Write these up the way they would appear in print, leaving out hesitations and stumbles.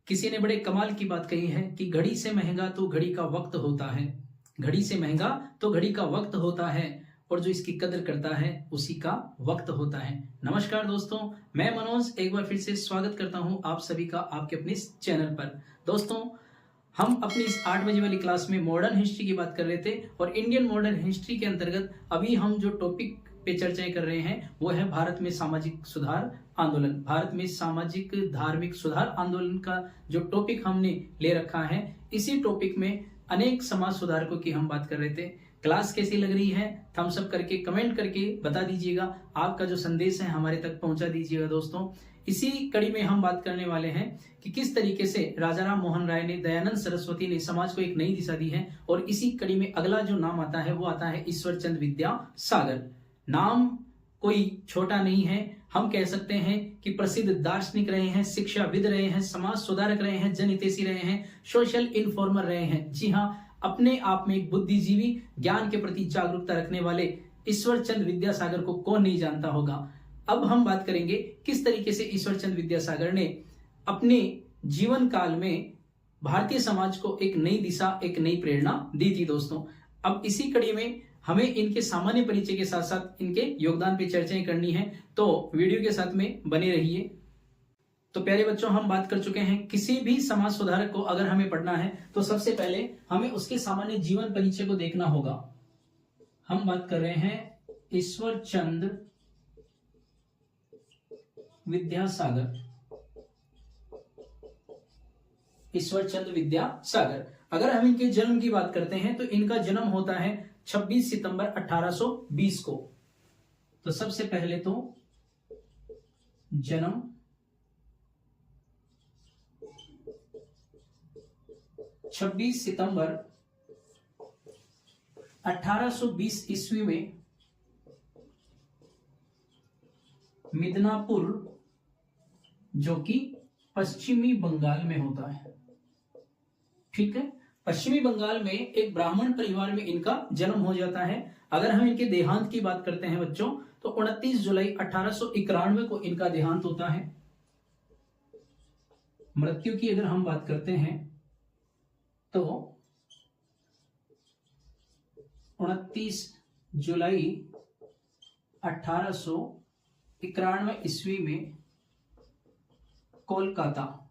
किसी ने बड़े कमाल की बात कही है कि घड़ी से महंगा तो घड़ी का वक्त होता है, घड़ी से महंगा तो घड़ी का वक्त होता है और जो इसकी कदर करता है उसी का वक्त होता है। नमस्कार दोस्तों, मैं मनोज एक बार फिर से स्वागत करता हूं आप सभी का आपके अपने इस चैनल पर। दोस्तों, हम अपनी इस 8 बजे वाली क्लास में मॉडर्न हिस्ट्री की बात कर रहे थे और इंडियन मॉडर्न हिस्ट्री के अंतर्गत अभी हम जो टॉपिक पे चर्चाएं कर रहे हैं वो है भारत में सामाजिक सुधार आंदोलन। भारत में सामाजिक धार्मिक सुधार आंदोलन का जो टॉपिक हमने ले रखा है, इसी टॉपिक में अनेक समाज सुधारकों की हम बात कर रहे थे। क्लास कैसी लग रही है थम्स अप करके कमेंट करके बता दीजिएगा, आपका जो संदेश है हमारे तक पहुंचा दीजिएगा। दोस्तों, इसी कड़ी में हम बात करने वाले हैं कि किस तरीके से राजा राम मोहन राय ने, दयानंद सरस्वती ने समाज को एक नई दिशा दी है। और इसी कड़ी में अगला जो नाम आता है वो आता है ईश्वर चंद्र विद्यासागर। नाम कोई छोटा नहीं है, हम कह सकते हैं कि प्रसिद्ध दार्शनिक रहे हैं, शिक्षाविद रहे हैं, समाज सुधारक रहे हैं, जनहितैषी रहे हैं, सोशल इन्फॉर्मर रहे हैं। जी हाँ, अपने आप में एक बुद्धिजीवी, ज्ञान के प्रति जागरूकता रखने वाले ईश्वर चंद्र विद्यासागर को कौन नहीं जानता होगा। अब हम बात करेंगे किस तरीके से ईश्वर चंद्र विद्यासागर ने अपने जीवन काल में भारतीय समाज को एक नई दिशा, एक नई प्रेरणा दी थी। दोस्तों, अब इसी कड़ी में हमें इनके सामान्य परिचय के साथ साथ इनके योगदान पे चर्चाएं करनी है, तो वीडियो के साथ में बने रहिए। तो प्यारे बच्चों, हम बात कर चुके हैं किसी भी समाज सुधारक को अगर हमें पढ़ना है तो सबसे पहले हमें उसके सामान्य जीवन परिचय को देखना होगा। हम बात कर रहे हैं ईश्वर चंद्र विद्यासागर। ईश्वर चंद्र विद्यासागर, अगर हम इनके जन्म की बात करते हैं तो इनका जन्म होता है 26 सितंबर 1820 को। तो सबसे पहले तो जन्म 26 सितंबर 1820 ईस्वी में मिदनापुर, जो कि पश्चिमी बंगाल में होता है। ठीक है, पश्चिमी बंगाल में एक ब्राह्मण परिवार में इनका जन्म हो जाता है। अगर हम इनके देहांत की बात करते हैं बच्चों, तो 29 जुलाई 1891 को इनका देहांत होता है। मृत्यु की अगर हम बात करते हैं तो 29 जुलाई 1891 ईस्वी में कोलकाता,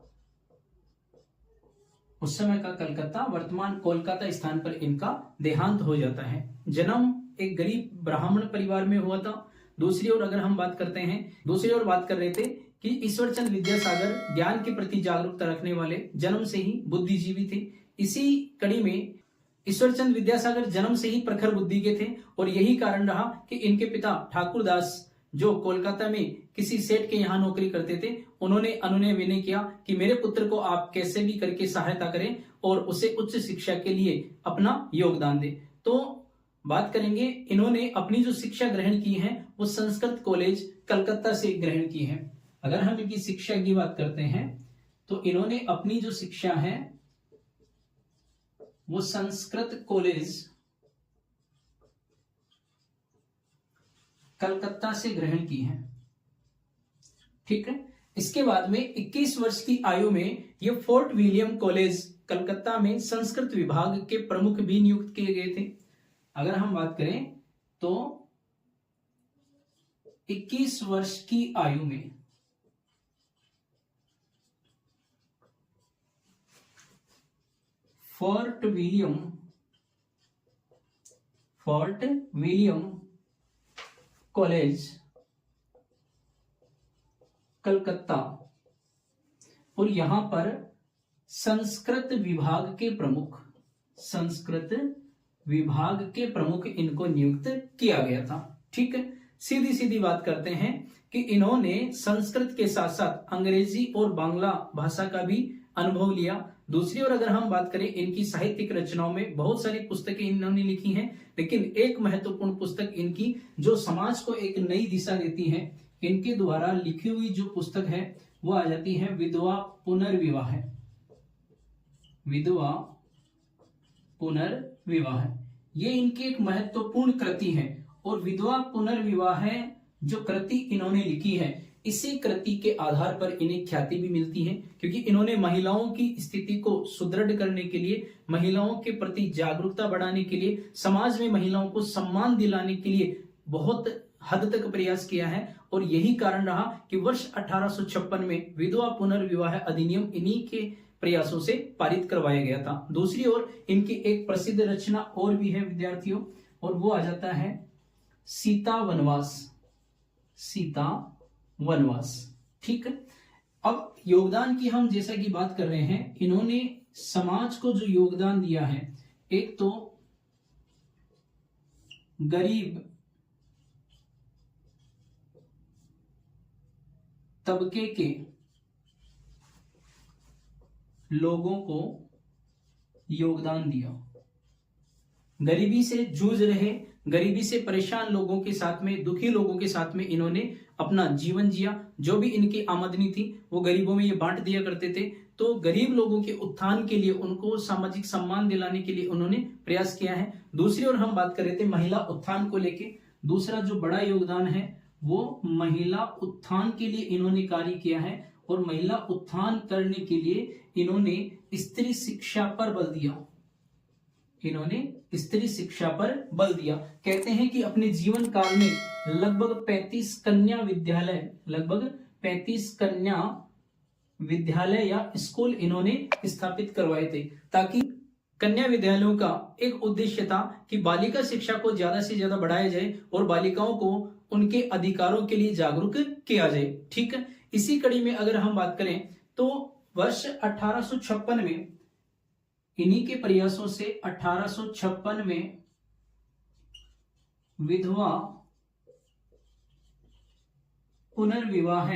उस समय का कलकत्ता, वर्तमान कोलकाता स्थान पर इनका देहांत हो जाता है। जन्म एक गरीब ब्राह्मण परिवार में हुआ था। दूसरी ओर अगर हम बात करते हैं, दूसरी ओर बात कर रहे थे कि ईश्वर चंद्र विद्यासागर ज्ञान के प्रति जागरूकता रखने वाले, जन्म से ही बुद्धिजीवी थे। इसी कड़ी में ईश्वर चंद्र विद्यासागर जन्म से ही प्रखर बुद्धि के थे और यही कारण रहा कि इनके पिता ठाकुर दास, जो कोलकाता में किसी सेठ के यहाँ नौकरी करते थे, उन्होंने अनुनय विनय किया कि मेरे पुत्र को आप कैसे भी करके सहायता करें और उसे उच्च शिक्षा के लिए अपना योगदान दें। तो बात करेंगे, इन्होंने अपनी जो शिक्षा ग्रहण की है वो संस्कृत कॉलेज कलकत्ता से ग्रहण की है। अगर हम इनकी शिक्षा की बात करते हैं तो इन्होंने अपनी जो शिक्षा है वो संस्कृत कॉलेज कलकत्ता से ग्रहण की है। ठीक है, इसके बाद में 21 वर्ष की आयु में ये फोर्ट विलियम कॉलेज कलकत्ता में संस्कृत विभाग के प्रमुख भी नियुक्त किए गए थे। अगर हम बात करें तो 21 वर्ष की आयु में फोर्ट विलियम कॉलेज कलकत्ता, और यहां पर संस्कृत विभाग के प्रमुख इनको नियुक्त किया गया था। ठीक है, सीधी सीधी बात करते हैं कि इन्होंने संस्कृत के साथ साथ अंग्रेजी और बांग्ला भाषा का भी अनुभव लिया। दूसरी ओर अगर हम बात करें, इनकी साहित्यिक रचनाओं में बहुत सारी पुस्तकें इन्होंने लिखी हैं, लेकिन एक महत्वपूर्ण पुस्तक इनकी जो समाज को एक नई दिशा देती है, इनके द्वारा लिखी हुई जो पुस्तक है वो आ जाती है विधवा पुनर्विवाह। विधवा पुनर्विवाह ये इनकी एक महत्वपूर्ण कृति है और विधवा पुनर्विवाह जो कृति इन्होंने लिखी है, इसी कृति के आधार पर इन्हें ख्याति भी मिलती है, क्योंकि इन्होंने महिलाओं की स्थिति को सुदृढ़ करने के लिए, महिलाओं के प्रति जागरूकता बढ़ाने के लिए, समाज में महिलाओं को सम्मान दिलाने के लिए बहुत हद तक प्रयास किया है। और यही कारण रहा कि वर्ष 1856 में विधवा पुनर्विवाह अधिनियम इन्हीं के प्रयासों से पारित करवाया गया था। दूसरी ओर इनकी एक प्रसिद्ध रचना और भी है विद्यार्थियों, और वो आ जाता है सीता वनवास। सीता वनवास, ठीक है। अब योगदान की हम जैसा कि बात कर रहे हैं, इन्होंने समाज को जो योगदान दिया है, एक तो गरीब तबके के लोगों को योगदान दिया। गरीबी से जूझ रहे, गरीबी से परेशान लोगों के साथ में, दुखी लोगों के साथ में इन्होंने अपना जीवन जिया। जो भी इनकी आमदनी थी वो गरीबों में ये बांट दिया करते थे। तो गरीब लोगों के उत्थान के लिए, उनको सामाजिक सम्मान दिलाने के लिए उन्होंने प्रयास किया है। दूसरी ओर हम बात कर रहे थे महिला उत्थान को लेके, दूसरा जो बड़ा योगदान है वो महिला उत्थान के लिए इन्होंने कार्य किया है। और महिला उत्थान करने के लिए इन्होंने स्त्री शिक्षा पर बल दिया। इन्होंने स्त्री शिक्षा पर बल दिया। कहते हैं कि अपने जीवन काल में लगभग 35 कन्या विद्यालय या स्कूल इन्होंने स्थापित करवाए थे, ताकि कन्या विद्यालयों का एक उद्देश्य था कि बालिका शिक्षा को ज्यादा से ज्यादा बढ़ाया जाए और बालिकाओं को उनके अधिकारों के लिए जागरूक किया जाए, ठीक है। इसी कड़ी में अगर हम बात करें तो वर्ष 1856 में इन्हीं के प्रयासों से 1856 में विधवा पुनर्विवाह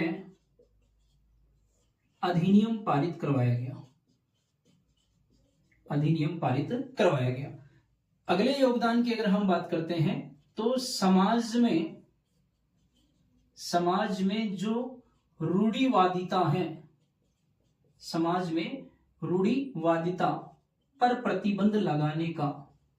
अधिनियम पारित करवाया गया। अगले योगदान की अगर हम बात करते हैं तो समाज में जो रूढ़िवादिता है, समाज में रूढ़िवादिता पर प्रतिबंध लगाने का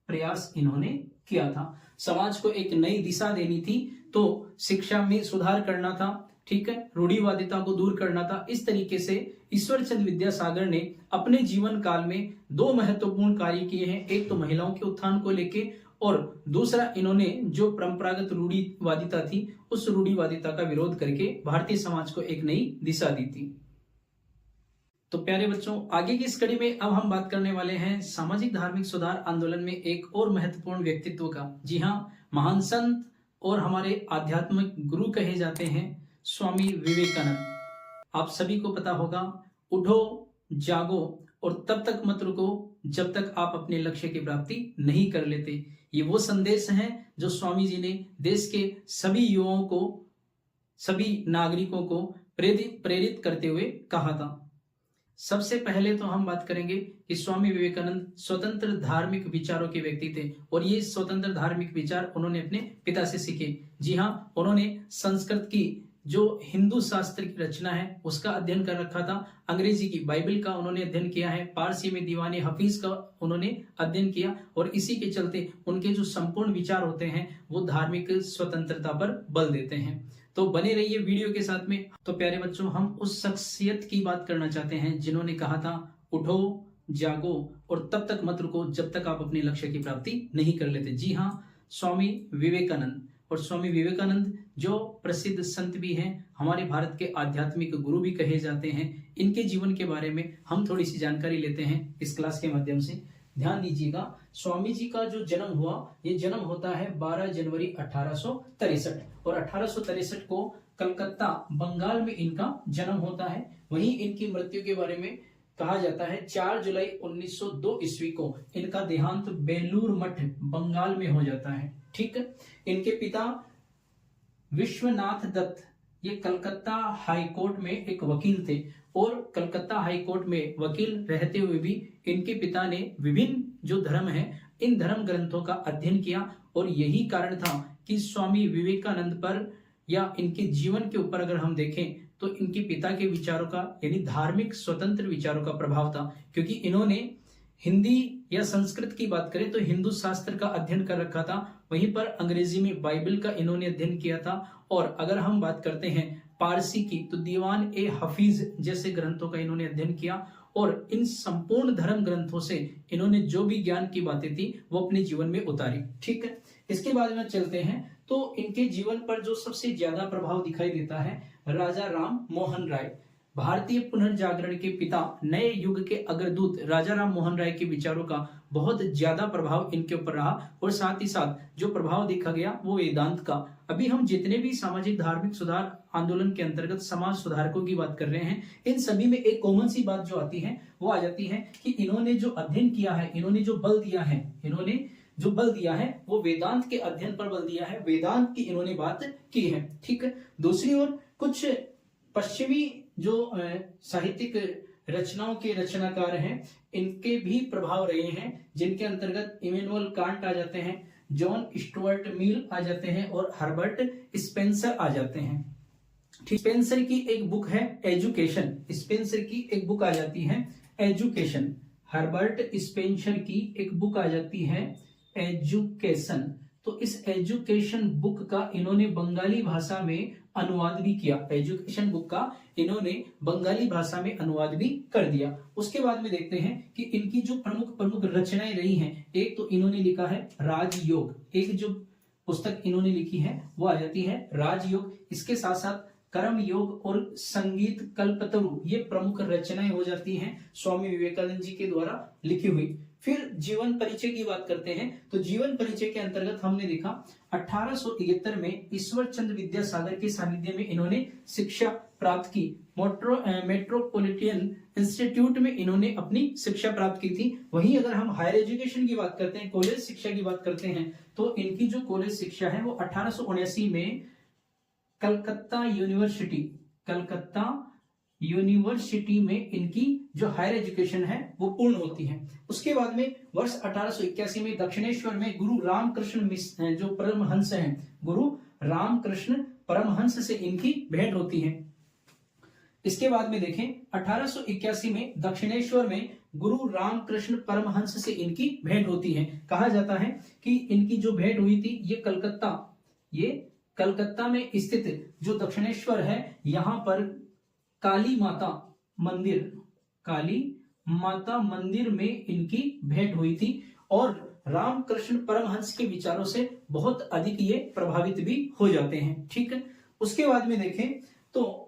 प्रयास इन्होंने किया था। समाज को एक नई दिशा देनी थी, तो शिक्षा में सुधार करना था, ठीक है, रूढ़िवादिता को दूर करना था। इस तरीके से ईश्वरचंद विद्यासागर ने अपने जीवन काल में दो महत्वपूर्ण कार्य किए हैं। एक तो महिलाओं के उत्थान को लेके, और दूसरा इन्होंने जो परंपरागत रूढ़िवादिता थी उस रूढ़िवादिता का विरोध करके भारतीय समाज को एक नई दिशा दी थी। तो प्यारे बच्चों, आगे की इस कड़ी में अब हम बात करने वाले हैं सामाजिक धार्मिक सुधार आंदोलन में एक और महत्वपूर्ण व्यक्तित्व का। जी हाँ, महान संत और हमारे आध्यात्मिक गुरु कहे जाते हैं स्वामी विवेकानंद। आप सभी को पता होगा, उठो जागो और तब तक मत रुको जब तक आप अपने लक्ष्य की प्राप्ति नहीं कर लेते। ये वो संदेश है जो स्वामी जी ने देश के सभी युवाओं को, सभी नागरिकों को प्रेरित करते हुए कहा था। सबसे पहले तो हम बात करेंगे कि स्वामी विवेकानंद स्वतंत्र धार्मिक विचारों के व्यक्ति थे, और ये स्वतंत्र धार्मिक विचार उन्होंने अपने पिता से सीखे। जी हाँ, उन्होंने संस्कृत की जो हिंदू शास्त्र की रचना है उसका अध्ययन कर रखा था, अंग्रेजी की बाइबल का उन्होंने अध्ययन किया है, पारसी में दीवाने हफीज का उन्होंने अध्ययन किया, और इसी के चलते उनके जो संपूर्ण विचार होते हैं वो धार्मिक स्वतंत्रता पर बल देते हैं। तो बने रहिए वीडियो के साथ में। तो प्यारे बच्चों, हम उस शख्सियत की बात करना चाहते हैं जिन्होंने कहा था उठो जागो और तब तक मत रुको जब तक आप अपने लक्ष्य की प्राप्ति नहीं कर लेते। जी हाँ, स्वामी विवेकानंद। और स्वामी विवेकानंद जो प्रसिद्ध संत भी हैं, हमारे भारत के आध्यात्मिक गुरु भी कहे जाते हैं। इनके जीवन के बारे में हम थोड़ी सी जानकारी लेते हैं इस क्लास के माध्यम से। ध्यान दीजिएगा, स्वामी जी का जो जन्म हुआ, ये जन्म होता है 12 जनवरी 1863, और 1863 को कलकत्ता बंगाल में इनका जन्म होता है। वहीं इनकी मृत्यु के बारे में कहा जाता है 4 जुलाई 1902 ईस्वी को इनका देहांत बेलूर मठ बंगाल में हो जाता है, ठीक है। इनके पिता विश्वनाथ दत्त ये कलकत्ता हाईकोर्ट में एक वकील थे, और कलकत्ता हाईकोर्ट में वकील रहते हुए भी इनके पिता ने विभिन्न जो धर्म है इन धर्म ग्रंथों का अध्ययन किया, और यही कारण था कि स्वामी विवेकानंद पर या इनके जीवन के ऊपर अगर हम देखें तो इनके पिता के विचारों का यानी धार्मिक स्वतंत्र विचारों का प्रभाव था, क्योंकि इन्होंने हिंदी या संस्कृत की बात करें तो हिंदू शास्त्र का अध्ययन कर रखा था, वहीं पर अंग्रेजी में बाइबल का इन्होंने अध्ययन किया था। और अगर हम बात करते हैं पारसी की, तो दीवान ए हफीज जैसे ग्रंथों का इन्होंने अध्ययन किया और इन संपूर्ण धर्म ग्रंथों से इन्होंने जो भी ज्ञान की बातें थी वो अपने जीवन में उतारी। ठीक है, इसके बाद में चलते हैं तो इनके जीवन पर जो सबसे ज्यादा प्रभाव दिखाई देता है राजा राम मोहन राय, भारतीय पुनर्जागरण के पिता, नए युग के अग्रदूत राजा राम मोहन राय के विचारों का बहुत ज्यादा प्रभाव इनके ऊपर रहा और साथ ही साथ जो प्रभाव देखा गया वो वेदांत का। अभी हम जितने भी सामाजिक धार्मिक सुधार आंदोलन के अंतर्गत समाज सुधारकों की बात कर रहे हैं, इन सभी में एक कॉमन सी बात जो आती है वो आ जाती है कि इन्होंने जो अध्ययन किया है, इन्होंने जो बल दिया है वो वेदांत के अध्ययन पर बल दिया है, वेदांत की इन्होंने बात की है। ठीक है, दूसरी ओर कुछ पश्चिमी जो साहित्यिक रचनाओं के रचनाकार हैं इनके भी प्रभाव रहे हैं, जिनके अंतर्गत इमैनुअल कांट आ जाते हैं, जॉन स्टुअर्ट मिल आ जाते हैं और हर्बर्ट स्पेंसर आ जाते हैं। स्पेंसर की एक बुक है एजुकेशन, स्पेंसर की एक बुक आ जाती है एजुकेशन, हर्बर्ट स्पेंसर की एक बुक आ जाती है एजुकेशन। तो इस एजुकेशन बुक का इन्होंने बंगाली भाषा में अनुवाद भी किया, एजुकेशन बुक का इन्होंने बंगाली भाषा में अनुवाद भी कर दिया। उसके बाद में देखते हैं कि इनकी जो प्रमुख रचनाएं रही हैं, एक तो इन्होंने लिखा है राजयोग, एक जो पुस्तक इन्होंने लिखी है वो आ जाती है राजयोग। इसके साथ साथ कर्म योग और संगीत कल्पतरु ये प्रमुख रचनाएं हो जाती हैं स्वामी विवेकानंद जी के द्वारा लिखी हुई। फिर जीवन परिचय की बात करते हैं तो जीवन परिचय के अंतर्गत हमने देखा 1873 में ईश्वर चंद्र विद्यासागर के सानिध्य में इन्होंने शिक्षा प्राप्त की। मेट्रोपॉलिटन इंस्टीट्यूट में इन्होंने अपनी शिक्षा प्राप्त की थी। वहीं अगर हम हायर एजुकेशन की बात करते हैं, कॉलेज शिक्षा की बात करते हैं, तो इनकी जो कॉलेज शिक्षा है वो 1879 में कलकत्ता यूनिवर्सिटी में इनकी जो हायर एजुकेशन है वो पूर्ण होती है। उसके बाद में वर्ष 1881 में दक्षिणेश्वर में गुरु रामकृष्ण जो परमहंस हैं, गुरु रामकृष्ण परमहंस से इनकी भेंट होती है। इसके बाद में देखें 1881 में दक्षिणेश्वर में गुरु रामकृष्ण परमहंस से इनकी भेंट होती है। कहा जाता है कि इनकी जो भेंट हुई थी ये कलकत्ता में स्थित जो दक्षिणेश्वर है यहाँ पर काली माता मंदिर में इनकी भेंट हुई थी और रामकृष्ण परमहंस के विचारों से बहुत अधिक ये प्रभावित भी हो जाते हैं। ठीक है, उसके बाद में देखें तो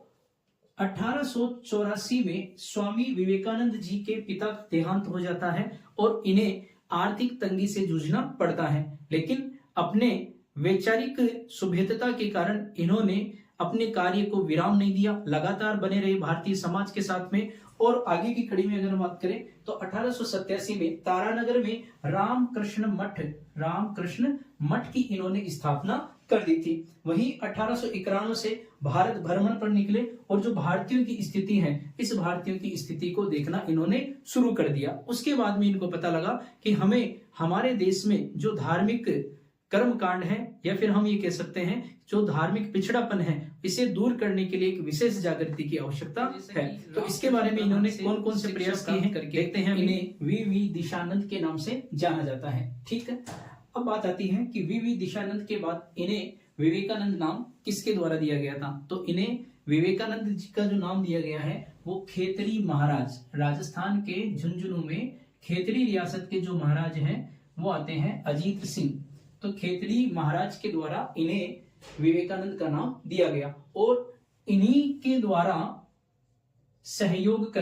1884 में स्वामी विवेकानंद जी के पिता का देहांत हो जाता है और इन्हें आर्थिक तंगी से जूझना पड़ता है, लेकिन अपने वैचारिक सुभेदता के कारण इन्होंने अपने कार्य को विराम नहीं दिया, लगातार बने रहे भारतीय समाज के साथ में। और आगे की कड़ी में अगर हम बात करें तो 1887 में तारानगर में रामकृष्ण मठ की इन्होंने स्थापना कर दी थी। वहीं 1891 से भारत भ्रमण पर निकले और जो भारतीयों की स्थिति है, इस भारतीयों की स्थिति को देखना इन्होंने शुरू कर दिया। उसके बाद में इनको पता लगा कि हमें हमारे देश में जो धार्मिक कर्म कांड है या फिर हम ये कह सकते हैं जो धार्मिक पिछड़ापन है, इसे दूर करने के लिए एक विशेष जागृति की आवश्यकता है। तो इसके बारे में इन्होंने कौन कौन से प्रयास किए हैं करके देखते हैं। इन्हें वी दिशानंद के नाम से जाना जाता है। ठीक है, अब बात आती है कि वी दिशानंद के बाद इन्हें विवेकानंद नाम किसके द्वारा दिया गया था। तो इन्हें विवेकानंद जी का जो नाम दिया गया है वो खेतरी महाराज, राजस्थान के झुंझुनू में खेतरी रियासत के जो महाराज हैं वो आते हैं अजीत सिंह। तो खेतरी महाराज के द्वारा इन्हें विवेकानंद का नाम दिया गया और इन्हीं के द्वारा सहयोग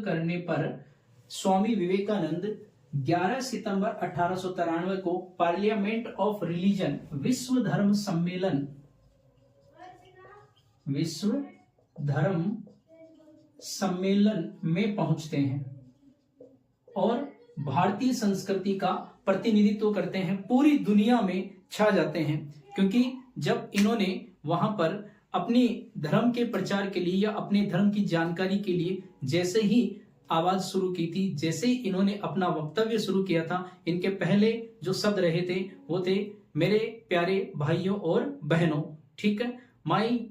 करने पर स्वामी विवेकानंद 11 सितंबर 1893 को पार्लियामेंट ऑफ रिलीजन विश्व धर्म सम्मेलन में पहुंचते हैं और भारतीय संस्कृति का प्रतिनिधित्व करते हैं, पूरी दुनिया में छा जाते हैं। क्योंकि जब इन्होंने वहां पर अपनी धर्म के प्रचार के लिए या अपने धर्म की जानकारी के लिए जैसे ही आवाज शुरू की थी, जैसे ही इन्होंने अपना वक्तव्य शुरू किया था, इनके पहले जो शब्द रहे थे वो थे मेरे प्यारे भाइयों और बहनों। ठीक है, my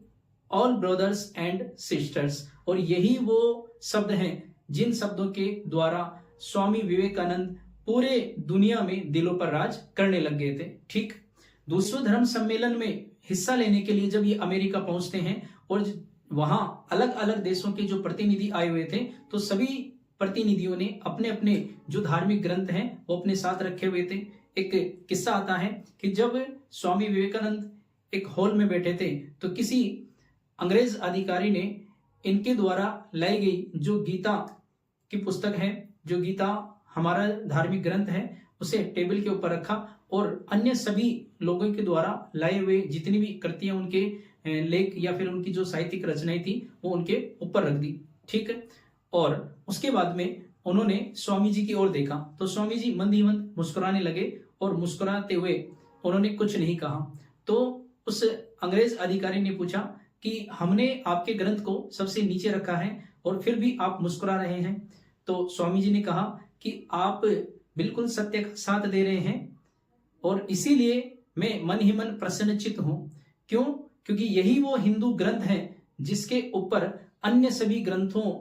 all brothers and sisters. और यही वो शब्द हैं जिन शब्दों के द्वारा स्वामी विवेकानंद पूरे दुनिया में दिलों पर राज करने लग गए थे। ठीक, दूसरे धर्म सम्मेलन में हिस्सा लेने के लिए जब ये अमेरिका पहुंचते हैं और वहां अलग अलग देशों के जो प्रतिनिधि आए हुए थे, तो सभी प्रतिनिधियों ने अपने अपने जो धार्मिक ग्रंथ हैं वो अपने साथ रखे हुए थे। एक किस्सा आता है कि जब स्वामी विवेकानंद एक हॉल में बैठे थे, तो किसी अंग्रेज अधिकारी ने इनके द्वारा लाई गई जो गीता की पुस्तक है, जो गीता हमारा धार्मिक ग्रंथ है, उसे टेबल के ऊपर रखा और अन्य सभी लोगों के द्वारा लाए हुए जितनी भी कृतियां, उनके लेख या फिर उनकी जो साहित्यिक रचनाएं थी वो उनके ऊपर रख दी। ठीक है। और उसके बाद में उन्होंने स्वामी जी की ओर देखा, तो स्वामी जी मंद ही मंद मुस्कुराने लगे और मुस्कुराते हुए उन्होंने कुछ नहीं कहा। तो उस अंग्रेज अधिकारी ने पूछा कि हमने आपके ग्रंथ को सबसे नीचे रखा है और फिर भी आप मुस्कुरा रहे हैं। तो स्वामी जी ने कहा कि आप बिल्कुल सत्य का साथ दे रहे हैं और इसीलिए मैं मन ही मन प्रसन्नचित्त हूं। क्यों? क्योंकि यही वो हिंदू ग्रंथ है जिसके ऊपर अन्य सभी ग्रंथों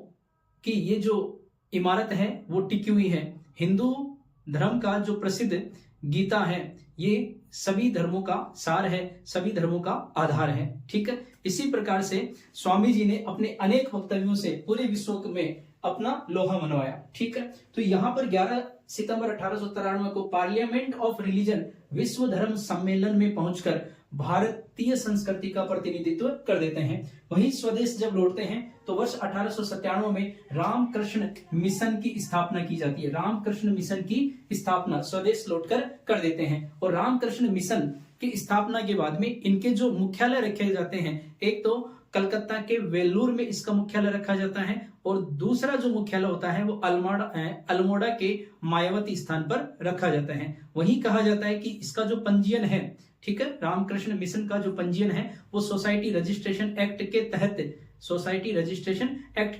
की ये जो इमारत है वो टिकी हुई है। हिंदू धर्म का जो प्रसिद्ध गीता है ये सभी धर्मों का सार है, सभी धर्मों का आधार है। ठीक है। इसी प्रकार से स्वामी जी ने अपने अनेक वक्तव्यों से पूरे विश्व में अपना लोहा मनवाया। ठीक है। तो यहाँ पर 11 सितंबर 1893 को पार्लियामेंट ऑफ रिलीजन विश्व धर्म सम्मेलन में पहुंचकर भारतीय संस्कृति का प्रतिनिधित्व कर देते हैं। वहीं स्वदेश जब लौटते हैं तो वर्ष 1897 में रामकृष्ण मिशन की स्थापना की जाती है। रामकृष्ण मिशन की स्थापना स्वदेश लौटकर कर देते हैं और रामकृष्ण मिशन की स्थापना के बाद में इनके जो मुख्यालय रखे जाते हैं, एक तो कलकत्ता के वेल्लूर में इसका मुख्यालय रखा जाता है और दूसरा जो मुख्यालय होता है वो अल्मोड़ा के मायावती स्थान पर रखा जाता है। वहीं कहा जाता है कि इसका जो पंजीयन है, ठीक है, रामकृष्ण मिशन का जो पंजीयन है वो सोसाइटी रजिस्ट्रेशन एक्ट के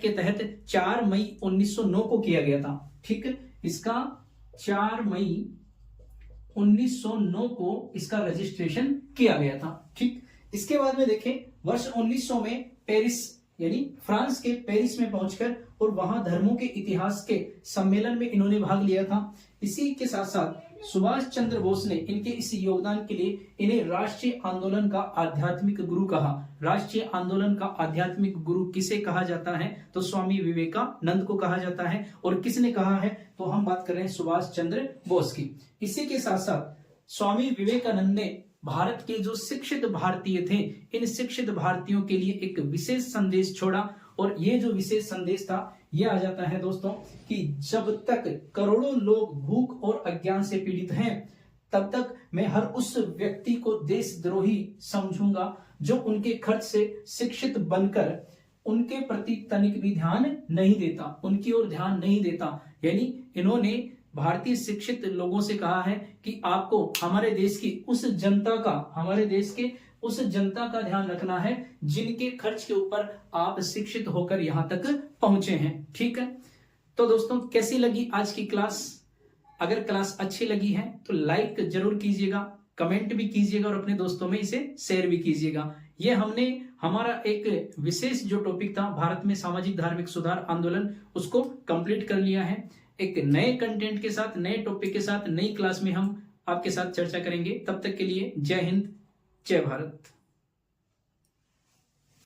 तहत 4 मई 1909 को किया गया था। ठीक है। इसका 4 मई 1909 को इसका रजिस्ट्रेशन किया गया था। ठीक। इसके बाद में देखें वर्ष 1900 में पेरिस यानी फ्रांस के पेरिस में पहुंचकर और वहां धर्मों के इतिहास के सम्मेलन में इन्होंने भाग लिया था। इसी के साथ साथ सुभाष चंद्र बोस ने इनके इस योगदान के लिए इन्हें राष्ट्रीय आंदोलन का आध्यात्मिक गुरु कहा। राष्ट्रीय आंदोलन का आध्यात्मिक गुरु किसे कहा जाता है? तो स्वामी विवेकानंद को कहा जाता है। और किसने कहा है? तो हम बात कर रहे हैं सुभाष चंद्र बोस की। इसी के साथ साथ स्वामी विवेकानंद ने भारत के जो शिक्षित भारतीय थे, इन शिक्षित भारतीयों के लिए एक विशेष संदेश छोड़ा और ये जो विशेष संदेश था ये आ जाता है दोस्तों कि जब तक करोड़ों लोग भूख और अज्ञान से पीड़ित हैं तब तक मैं हर उस व्यक्ति को देशद्रोही समझूंगा जो उनके खर्च से शिक्षित बनकर उनके प्रति तनिक भी ध्यान नहीं देता, उनकी ओर ध्यान नहीं देता। यानी इन्होंने भारतीय शिक्षित लोगों से कहा है कि आपको हमारे देश की उस जनता का ध्यान रखना है जिनके खर्च के ऊपर आप शिक्षित होकर यहां तक पहुंचे हैं। ठीक है। तो दोस्तों कैसी लगी आज की क्लास? अगर क्लास अच्छी लगी है तो लाइक जरूर कीजिएगा, कमेंट भी कीजिएगा और अपने दोस्तों में इसे शेयर भी कीजिएगा। ये हमने हमारा एक विशेष जो टॉपिक था भारत में सामाजिक धार्मिक सुधार आंदोलन, उसको कंप्लीट कर लिया है। एक नए कंटेंट के साथ, नए टॉपिक के साथ, नई क्लास में हम आपके साथ चर्चा करेंगे। तब तक के लिए जय हिंद, जय भारत।